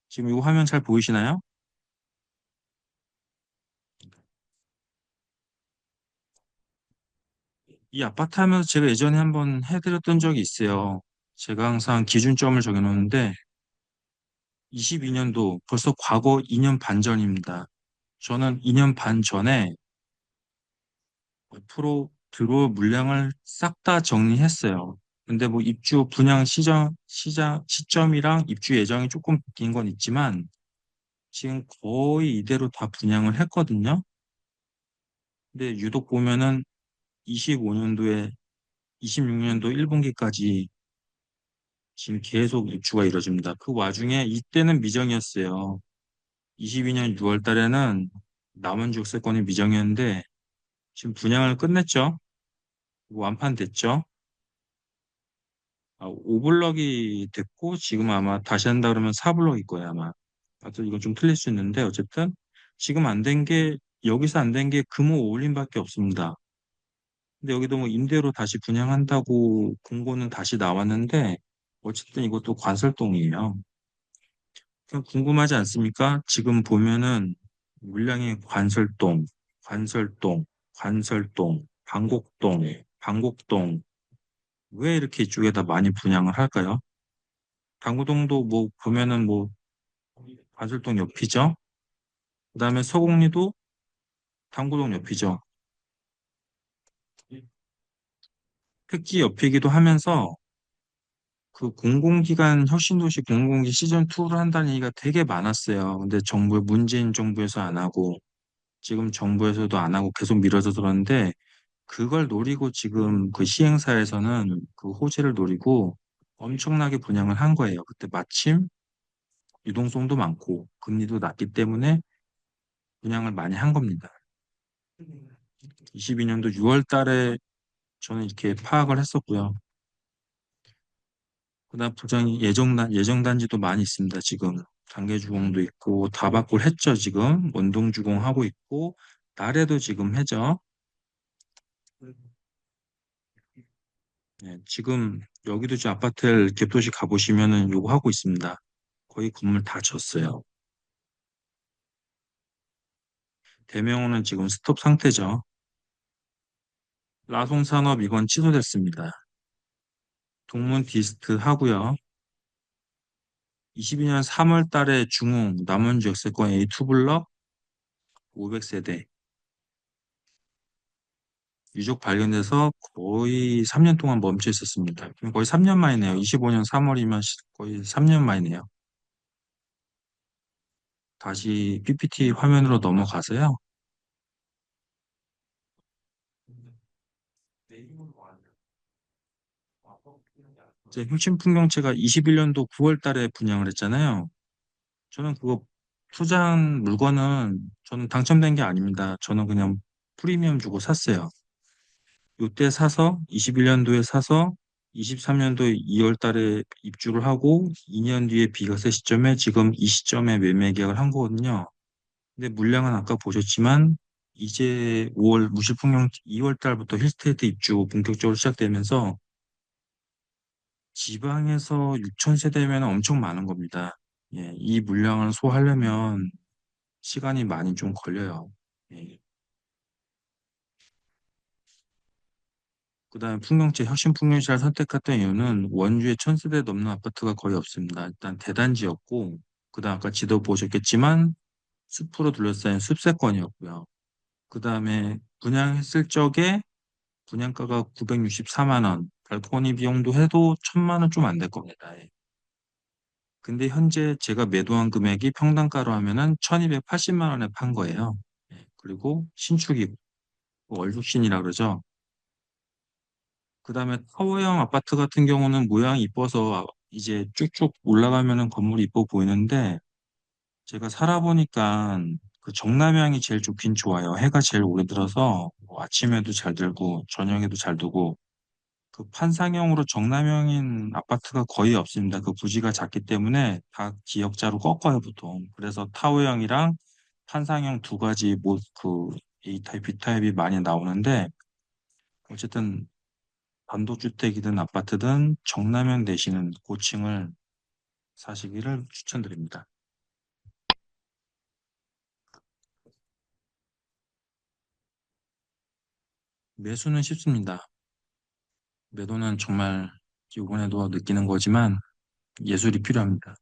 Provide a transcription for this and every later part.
지금 이 화면 잘 보이시나요? 이 아파트 하면서 제가 예전에 한번 해드렸던 적이 있어요. 제가 항상 기준점을 정해놓는데 22년도 벌써 과거 2년 반 전입니다. 저는 2년 반 전에 앞으로 들어올 물량을 싹 다 정리했어요. 근데 뭐 입주 분양 시점이랑 입주 예정이 조금 바뀐 건 있지만 지금 거의 이대로 다 분양을 했거든요. 근데 유독 보면은 25년도에 26년도 1분기까지 지금 계속 입주가 이루어집니다. 그 와중에 이때는 미정이었어요. 22년 6월 달에는 남은 주택세권이 미정이었는데 지금 분양을 끝냈죠. 완판됐죠. 5블럭이 됐고 지금 아마 다시 한다 그러면 4블럭일 거예요 아마. 하여튼 이건 좀 틀릴 수 있는데 어쨌든 지금 안 된 게 여기서 안 된 게 금호 올림밖에 없습니다. 근데 여기도 뭐 임대로 다시 분양한다고 공고는 다시 나왔는데 어쨌든 이것도 관설동이에요. 그냥 궁금하지 않습니까? 지금 보면은 물량이 관설동, 관설동, 관설동, 방곡동, 방곡동 왜 이렇게 이쪽에다 많이 분양을 할까요? 당구동도 뭐 보면은 뭐 관설동 옆이죠. 그다음에 서곡리도 당구동 옆이죠. 특히 옆이기도 하면서 그 공공기관 혁신도시 공공기 시즌2를 한다는 얘기가 되게 많았어요. 근데 문재인 정부에서 안 하고 지금 정부에서도 안 하고 계속 미뤄져 들었는데 그걸 노리고 지금 그 시행사에서는 그 호재를 노리고 엄청나게 분양을 한 거예요. 그때 마침 유동성도 많고 금리도 낮기 때문에 분양을 많이 한 겁니다. 22년도 6월 달에 저는 이렇게 파악을 했었고요. 그다음 예정단지도 많이 있습니다. 지금 단계주공도 있고 다바꿀 했죠. 지금 원동주공 하고 있고 나래도 지금 해죠. 네, 지금 여기도 저 아파트 갭도시 가보시면은 요거 하고 있습니다. 거의 건물 다 졌어요. 대명호는 지금 스톱 상태죠. 라송산업 이건 취소됐습니다. 동문 디스트 하고요. 22년 3월 달에 중흥 남원지역세권 A2블럭 500세대 유족 발견돼서 거의 3년 동안 멈춰 있었습니다. 거의 3년 만이네요. 25년 3월이면 거의 3년 만이네요. 다시 PPT 화면으로 넘어가세요. 이제 혁신풍경채가 21년도 9월 달에 분양을 했잖아요. 저는 그거 투자한 물건은 저는 당첨된 게 아닙니다. 저는 그냥 프리미엄 주고 샀어요. 요때 사서 21년도에 사서 23년도 2월 달에 입주를 하고 2년 뒤에 비과세 시점에 지금 이 시점에 매매 계약을 한 거거든요. 근데 물량은 아까 보셨지만 이제 5월 무실풍경 2월 달부터 힐스테이트 입주 본격적으로 시작되면서 지방에서 6천 세대면 엄청 많은 겁니다. 예, 이 물량을 소화하려면 시간이 많이 좀 걸려요. 예. 그다음에 혁신 풍경지를 선택했던 이유는 원주에 1,000세대 넘는 아파트가 거의 없습니다. 일단 대단지였고, 그다음 아까 지도 보셨겠지만 숲으로 둘러싸인 숲세권이었고요. 그다음에 분양했을 적에 분양가가 964만 원, 발코니 비용도 해도 1,000만 원 좀 안 될 겁니다. 예. 근데 현재 제가 매도한 금액이 평당가로 하면은 1,280만 원에 판 거예요. 예. 그리고 신축이고 월죽신이라 그러죠. 그다음에 타워형 아파트 같은 경우는 모양이 이뻐서 이제 쭉쭉 올라가면은 건물이 이뻐 보이는데 제가 살아보니까 그 정남향이 제일 좋긴 좋아요. 해가 제일 오래 들어서 뭐 아침에도 잘 들고 저녁에도 잘 두고 그 판상형으로 정남향인 아파트가 거의 없습니다. 그 부지가 작기 때문에 다 기역자로 꺾어요 보통. 그래서 타워형이랑 판상형 두 가지 뭐그 A타입, B타입이 많이 나오는데 어쨌든 단독주택이든 아파트든 정남향 되시는 고층을 사시기를 추천드립니다. 매수는 쉽습니다. 매도는 정말 이번에도 느끼는 거지만 예술이 필요합니다.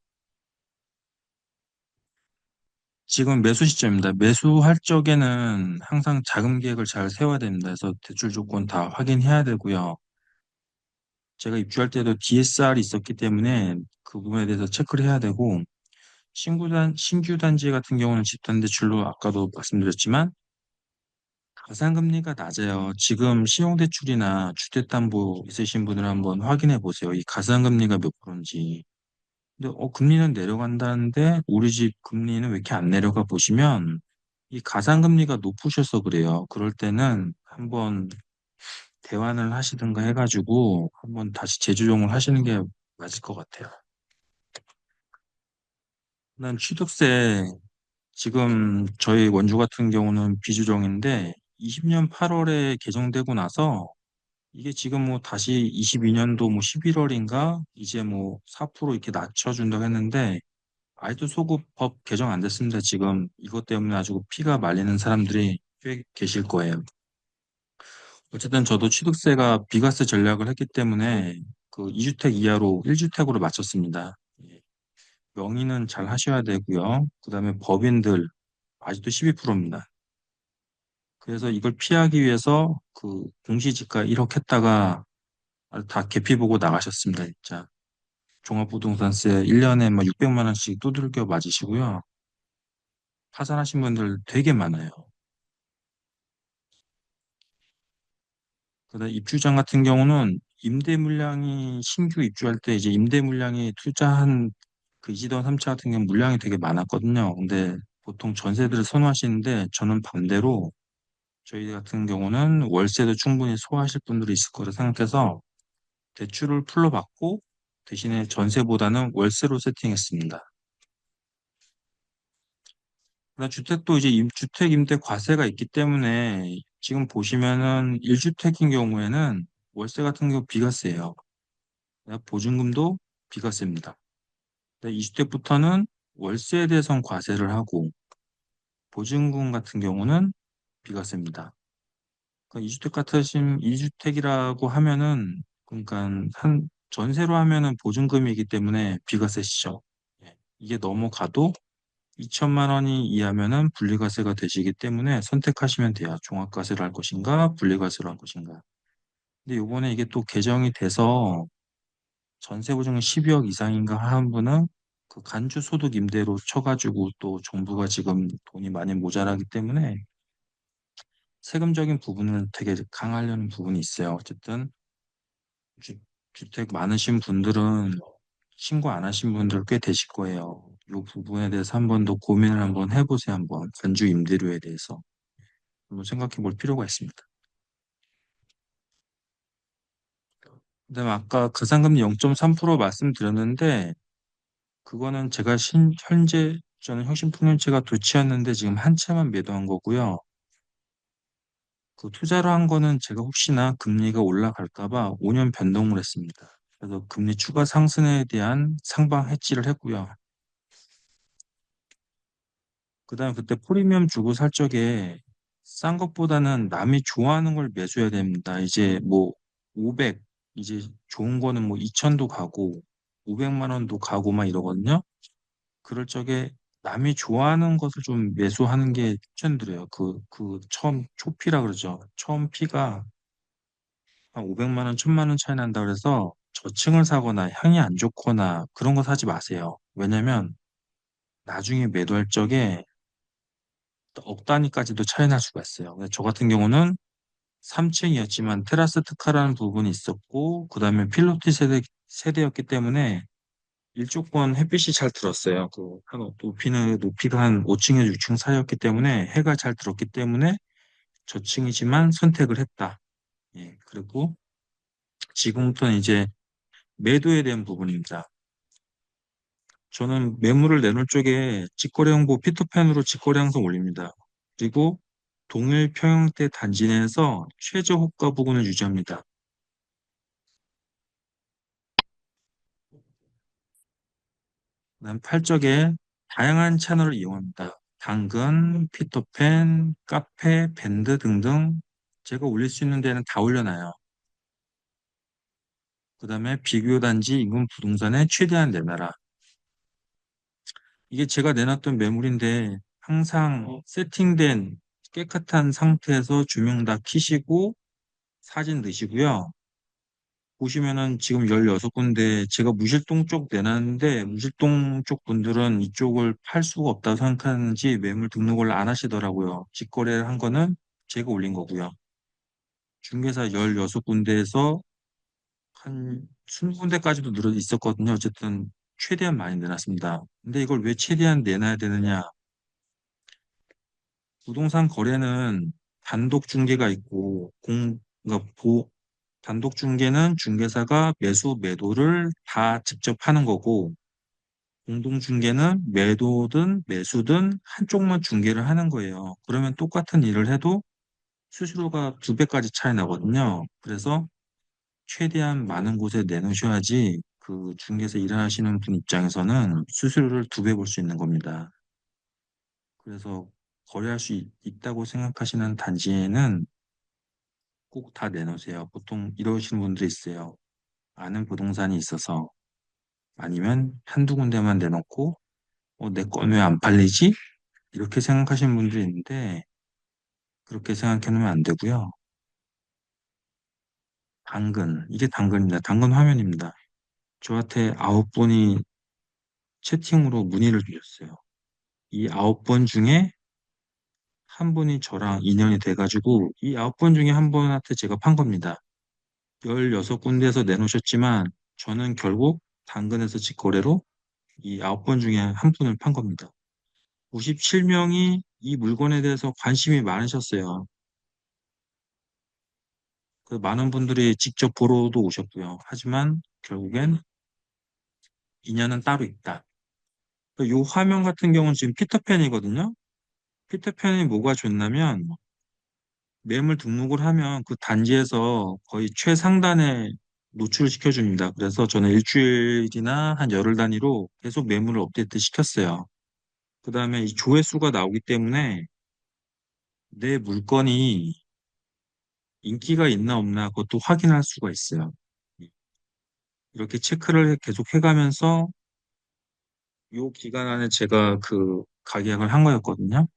지금 매수 시점입니다. 매수할 적에는 항상 자금 계획을 잘 세워야 됩니다. 그래서 대출 조건 다 확인해야 되고요. 제가 입주할 때도 DSR이 있었기 때문에 그 부분에 대해서 체크를 해야 되고, 신규 단지 같은 경우는 집단 대출로 아까도 말씀드렸지만 가상금리가 낮아요. 지금 신용대출이나 주택담보 있으신 분들 한번 확인해 보세요. 이 가상금리가 몇 프로인지. 근데 금리는 내려간다는데 우리 집 금리는 왜 이렇게 안 내려가 보시면 이 가상금리가 높으셔서 그래요. 그럴 때는 한번 대환을 하시든가 해가지고 한번 다시 재조정을 하시는 게 맞을 것 같아요. 난 취득세 지금 저희 원주 같은 경우는 비조정인데 20년 8월에 개정되고 나서 이게 지금 뭐 다시 22년도 뭐 11월인가 이제 뭐 4% 이렇게 낮춰준다고 했는데 아직도 소급법 개정 안 됐습니다. 지금 이것 때문에 아주 피가 말리는 사람들이 꽤 계실 거예요. 어쨌든 저도 취득세가 비과세 전략을 했기 때문에 그 2주택 이하로 1주택으로 맞췄습니다. 예. 명의는 잘 하셔야 되고요. 그다음에 법인들 아직도 12%입니다. 그래서 이걸 피하기 위해서 그 공시지가 1억 했다가 다 개피 보고 나가셨습니다, 진짜. 종합부동산세 1년에 뭐 600만 원씩 두들겨 맞으시고요. 파산하신 분들 되게 많아요. 그다음 입주자 같은 경우는 임대 물량이 신규 입주할 때 이제 임대 물량이 투자한 그 이지던 3차 같은 경우 물량이 되게 많았거든요. 근데 보통 전세들을 선호하시는데 저는 반대로 저희 같은 경우는 월세도 충분히 소화하실 분들이 있을 거라 생각해서 대출을 풀로 받고 대신에 전세보다는 월세로 세팅했습니다. 그다음 주택도 이제 주택 임대 과세가 있기 때문에 지금 보시면은 1주택인 경우에는 월세 같은 경우 비과세예요. 보증금도 비과세입니다. 2주택부터는 월세에 대해서는 과세를 하고 보증금 같은 경우는 비과세입니다. 그러니까 2주택 같으신 2주택이라고 하면은 그러니까 한 전세로 하면은 보증금이기 때문에 비과세시죠. 예. 이게 넘어가도 2천만 원이 이하면은 분리과세가 되시기 때문에 선택하시면 돼요. 종합과세를 할 것인가, 분리과세를 할 것인가. 근데 요번에 이게 또 개정이 돼서 전세 보증금 12억 이상인가 한 분은 그 간주 소득 임대로 쳐가지고 또 정부가 지금 돈이 많이 모자라기 때문에 세금적인 부분을 되게 강화하려는 부분이 있어요. 어쨌든 주, 주택 많으신 분들은 신고 안 하신 분들 꽤 되실 거예요. 이 부분에 대해서 한 번 더 고민을 한번 해보세요. 한번 간주 임대료에 대해서 한번 생각해 볼 필요가 있습니다. 그다음에 아까 가상금리 0.3% 말씀드렸는데 그거는 제가 현재 저는 혁신통념체가 두 채였는데 지금 한 채만 매도한 거고요. 그 투자를 한 거는 제가 혹시나 금리가 올라갈까 봐 5년 변동을 했습니다. 그래서 금리 추가 상승에 대한 상방 해지를 했고요. 그다음에 그때 프리미엄 주고 살 적에 싼 것보다는 남이 좋아하는 걸 매수해야 됩니다. 이제 뭐 500, 이제 좋은 거는 뭐 2천도 가고 500만 원도 가고 막 이러거든요. 그럴 적에 남이 좋아하는 것을 좀 매수하는 게 추천드려요. 그 처음 초피라 그러죠. 처음 피가 한 500만 원, 1000만 원 차이 난다 그래서 저층을 사거나 향이 안 좋거나 그런 거 사지 마세요. 왜냐면 나중에 매도할 적에 억 단위까지도 차이 날 수가 있어요. 근데 저 같은 경우는 3층이었지만 테라스 특화라는 부분이 있었고 그다음에 필로티 세대였기 때문에 일조권 햇빛이 잘 들었어요. 한 높이가 한 5층에서 6층 사이였기 때문에 해가 잘 들었기 때문에 저층이지만 선택을 했다. 예, 그리고 지금부터는 이제 매도에 대한 부분입니다. 저는 매물을 내놓을 쪽에 직거래 홍보 피터팬으로 직거래 항상 올립니다. 그리고 동일 평형대 단지 내에서 최저 호가 부근을 유지합니다. 그다음 팔적에 다양한 채널을 이용합니다. 당근, 피터팬, 카페, 밴드 등등 제가 올릴 수 있는 데는 다 올려놔요. 그다음에 비교 단지 인근 부동산에 최대한 내놔라. 이게 제가 내놨던 매물인데 항상 세팅된 깨끗한 상태에서 조명 다 켜시고 사진 넣으시고요. 보시면은 지금 16군데 제가 무실동 쪽 내놨는데 무실동 쪽 분들은 이쪽을 팔 수가 없다고 생각하는지 매물 등록을 안 하시더라고요. 직거래를 한 거는 제가 올린 거고요. 중개사 16군데에서 한 20군데까지도 늘어 있었거든요. 어쨌든 최대한 많이 내놨습니다. 근데 이걸 왜 최대한 내놔야 되느냐? 부동산 거래는 단독 중개가 있고 그러니까 단독 중개는 중개사가 매수 매도를 다 직접 하는 거고 공동 중개는 매도든 매수든 한쪽만 중개를 하는 거예요. 그러면 똑같은 일을 해도 수수료가 2배까지 차이 나거든요. 그래서 최대한 많은 곳에 내놓으셔야지 그 중개사 일하시는 분 입장에서는 수수료를 2배 볼 수 있는 겁니다. 그래서 거래할 수 있다고 생각하시는 단지에는 꼭 다 내놓으세요. 보통 이러시는 분들이 있어요. 아는 부동산이 있어서 아니면 한두 군데만 내놓고 내 건 왜 안 팔리지? 이렇게 생각하시는 분들이 있는데 그렇게 생각해 놓으면 안 되고요. 이게 당근입니다. 당근 화면입니다. 저한테 9분이 채팅으로 문의를 주셨어요. 이 9번 중에 한 분이 저랑 인연이 돼가지고 이 9번 중에 한 분한테 제가 판 겁니다. 16군데에서 내놓으셨지만 저는 결국 당근에서 직거래로 이 9번 중에 한 분을 판 겁니다. 97명이 이 물건에 대해서 관심이 많으셨어요. 그 많은 분들이 직접 보러도 오셨고요. 하지만 결국엔 인연은 따로 있다. 이 화면 같은 경우는 지금 피터팬이거든요. 피터팬이 뭐가 좋냐면 매물 등록을 하면 그 단지에서 거의 최상단에 노출시켜 줍니다. 그래서 저는 일주일이나 한 열흘 단위로 계속 매물을 업데이트 시켰어요. 그 다음에 이 조회수가 나오기 때문에 내 물건이 인기가 있나 없나 그것도 확인할 수가 있어요. 이렇게 체크를 계속 해가면서 요 기간 안에 제가 그 가격을 한 거였거든요.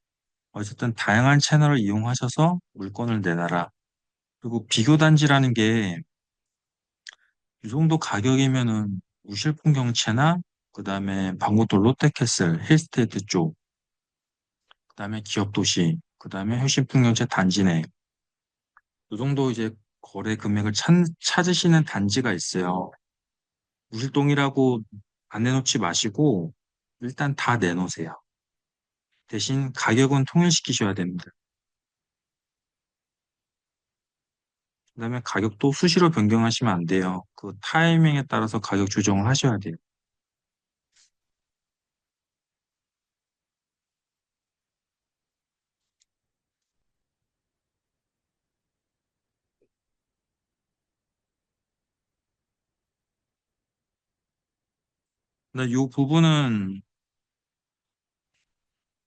어쨌든 다양한 채널을 이용하셔서 물건을 내놔라. 그리고 비교 단지라는 게 이 정도 가격이면은 우실풍경채나 그다음에 방구도 롯데캐슬, 힐스테이트 쪽, 그다음에 기업도시, 그다음에 효신풍경채 단지 내. 이 정도 이제 거래 금액을 찾으시는 단지가 있어요. 우실동이라고 안 내놓지 마시고 일단 다 내놓으세요. 대신 가격은 통일시키셔야 됩니다. 그다음에 가격도 수시로 변경하시면 안 돼요. 그 타이밍에 따라서 가격 조정을 하셔야 돼요. 근데 이 부분은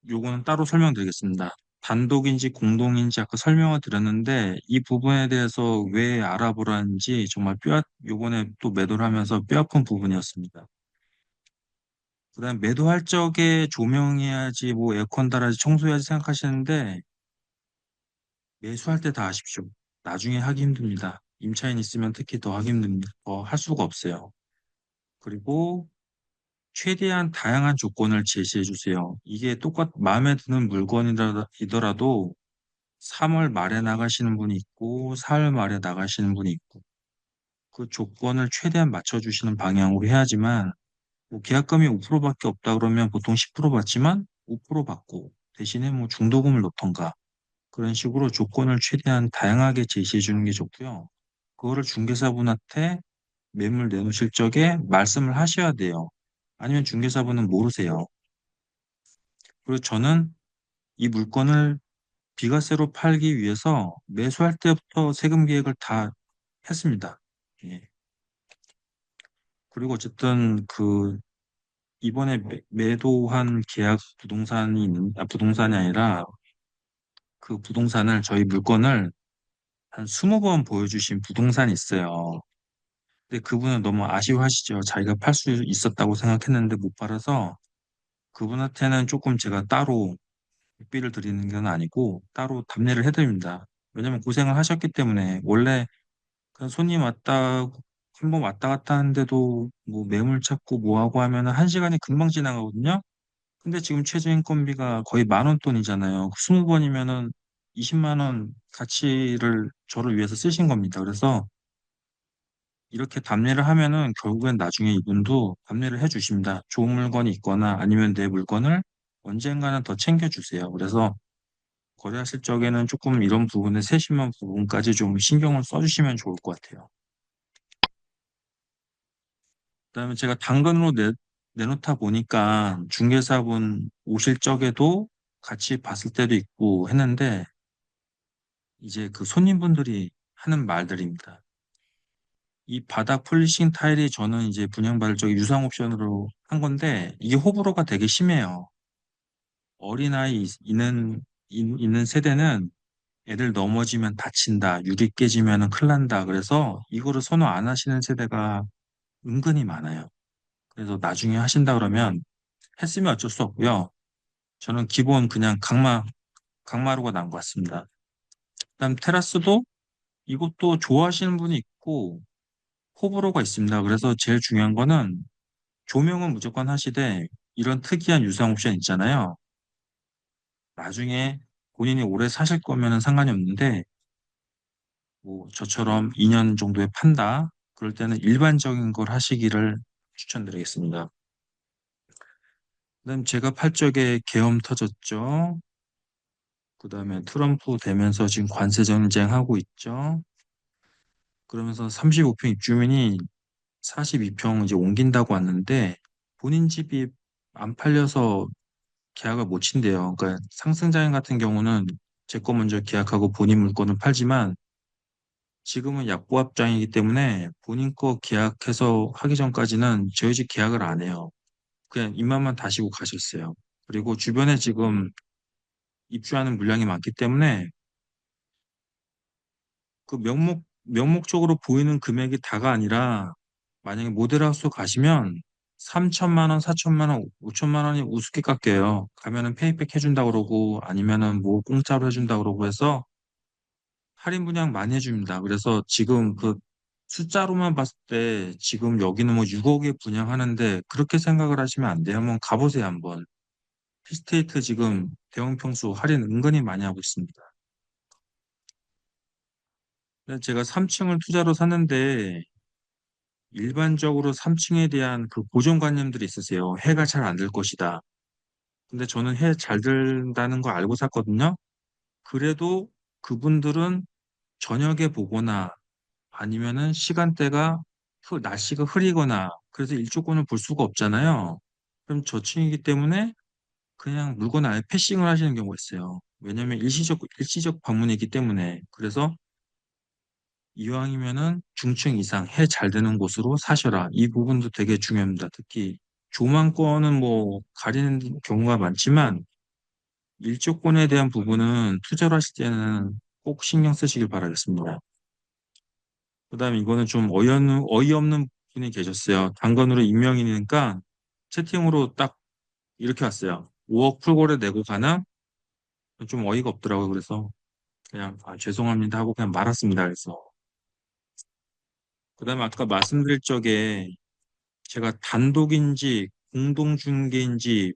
요거는 따로 설명드리겠습니다. 단독인지 공동인지 아까 설명을 드렸는데 이 부분에 대해서 왜 알아보라는지 정말 요번에 또 매도를 하면서 뼈아픈 부분이었습니다. 그다음 매도할 적에 조명해야지 뭐 에어컨 달아야지 청소해야지 생각하시는데 매수할 때 다 하십시오. 나중에 하기 힘듭니다. 임차인 있으면 특히 더 하기 힘듭니다. 더 할 수가 없어요. 그리고 최대한 다양한 조건을 제시해 주세요. 이게 마음에 드는 물건이더라도 3월 말에 나가시는 분이 있고 4월 말에 나가시는 분이 있고 그 조건을 최대한 맞춰주시는 방향으로 해야지만 뭐 계약금이 5%밖에 없다 그러면 보통 10% 받지만 5% 받고 대신에 뭐 중도금을 넣던가 그런 식으로 조건을 최대한 다양하게 제시해 주는 게 좋고요. 그거를 중개사분한테 매물 내놓으실 적에 말씀을 하셔야 돼요. 아니면 중개사분은 모르세요. 그리고 저는 이 물건을 비과세로 팔기 위해서 매수할 때부터 세금 계획을 다 했습니다. 예. 그리고 어쨌든 그 이번에 매도한 계약 부동산이 아니라 그 부동산을 저희 물건을 한 20번 보여주신 부동산이 있어요. 근데 그분은 너무 아쉬워하시죠. 자기가 팔 수 있었다고 생각했는데 못 팔아서 그분한테는 조금 제가 따로 백비를 드리는 건 아니고 따로 답례를 해드립니다. 왜냐면 고생을 하셨기 때문에 원래 그냥 손님 왔다 한 번 왔다 갔다 하는데도 뭐 매물 찾고 뭐 하고 하면은 한 시간이 금방 지나가거든요. 근데 지금 최저인건비가 거의 10,000원 돈이잖아요. 20번이면은 20만 원 가치를 저를 위해서 쓰신 겁니다. 그래서 이렇게 답례를 하면은 결국엔 나중에 이분도 답례를 해주십니다. 좋은 물건이 있거나 아니면 내 물건을 언젠가는 더 챙겨주세요. 그래서 거래하실 적에는 조금 이런 부분에 세심한 부분까지 좀 신경을 써주시면 좋을 것 같아요. 그다음에 제가 당근으로 내놓다 보니까 중개사분 오실 적에도 같이 봤을 때도 있고 했는데 이제 그 손님분들이 하는 말들입니다. 이 바닥 폴리싱 타일이 저는 이제 분양받을 적에 유상 옵션으로 한 건데 이게 호불호가 되게 심해요. 어린아이 있는 세대는 애들 넘어지면 다친다, 유리 깨지면 큰일 난다. 그래서 이거를 선호 안 하시는 세대가 은근히 많아요. 그래서 나중에 하신다 그러면 했으면 어쩔 수 없고요. 저는 기본 그냥 강마루가 난 것 같습니다. 그다음 테라스도 이것도 좋아하시는 분이 있고 호불호가 있습니다. 그래서 제일 중요한 거는 조명은 무조건 하시되 이런 특이한 유상 옵션 있잖아요. 나중에 본인이 오래 사실 거면은 상관이 없는데 뭐 저처럼 2년 정도에 판다. 그럴 때는 일반적인 걸 하시기를 추천드리겠습니다. 그다음 제가 팔 적에 계엄 터졌죠. 그다음에 트럼프 되면서 지금 관세 전쟁하고 있죠. 그러면서 35평 입주민이 42평 이제 옮긴다고 왔는데 본인 집이 안 팔려서 계약을 못 친대요. 그러니까 상승장애 같은 경우는 제 거 먼저 계약하고 본인 물건을 팔지만 지금은 약보합장이기 때문에 본인 거 계약해서 하기 전까지는 저희 집 계약을 안 해요. 그냥 입맛만 다시고 가셨어요. 그리고 주변에 지금 입주하는 물량이 많기 때문에 그 명목적으로 보이는 금액이 다가 아니라 만약에 모델하우스 가시면 3천만 원, 4천만 원, 5천만 원이 우습게 깎여요. 가면은 페이백 해준다 그러고 아니면은 뭐 공짜로 해준다 그러고 해서 할인 분양 많이 해줍니다. 그래서 지금 그 숫자로만 봤을 때 지금 여기는 뭐 6억에 분양하는데 그렇게 생각을 하시면 안 돼요. 한번 가보세요, 한번. 피스테이트 지금 대형 평수 할인 은근히 많이 하고 있습니다. 근데 제가 3층을 투자로 샀는데 일반적으로 3층에 대한 그 고정관념들이 있으세요. 해가 잘 안 들 것이다. 근데 저는 해 잘 들다는 거 알고 샀거든요. 그래도 그분들은 저녁에 보거나 아니면은 시간대가 날씨가 흐리거나 그래서 일조권을 볼 수가 없잖아요. 그럼 저층이기 때문에 그냥 물건 아예 패싱을 하시는 경우가 있어요. 왜냐면 일시적 방문이기 때문에. 그래서 이왕이면은 중층 이상 해 잘 되는 곳으로 사셔라. 이 부분도 되게 중요합니다. 특히 조망권은 뭐 가리는 경우가 많지만 일조권에 대한 부분은 투자를 하실 때는 꼭 신경 쓰시길 바라겠습니다. 그다음에 이거는 좀 어이없는 분이 계셨어요. 당근으로 익명이니까 채팅으로 딱 이렇게 왔어요. 5억 풀고래 내고 가나? 좀 어이가 없더라고요. 그래서 그냥 죄송합니다 하고 그냥 말았습니다. 그래서 그다음에 아까 말씀드릴 적에 제가 단독인지 공동중개인지